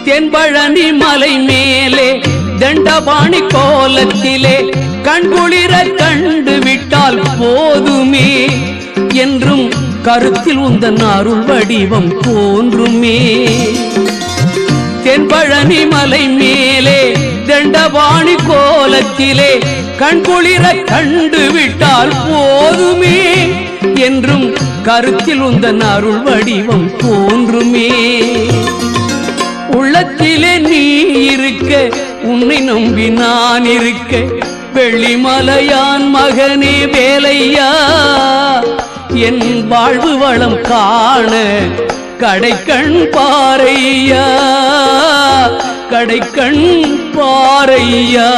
தென்பழனி மலை மேலே தண்டபாணி கோலத்திலே கண்குளிர கண்டு விட்டால் போதுமே என்றும் கருத்தில் உந்தன் அருள் வடிவம் தோன்றுமே. தென்பழனி மலை மேலே தண்டபாணி கோலத்திலே கண்குளிர கண்டு விட்டால் போதுமே என்றும் கருத்தில் உந்தன் அருள் வடிவம் தோன்றுமே. உள்ளத்திலே நீ இருக்க உன்னை நம்பி நான் இருக்க வெள்ளிமலையான் மகனே வேலையா என் வாழ்வு வளம் காண கடைக்கண் பாரையா கடைக்கண் பாரையா.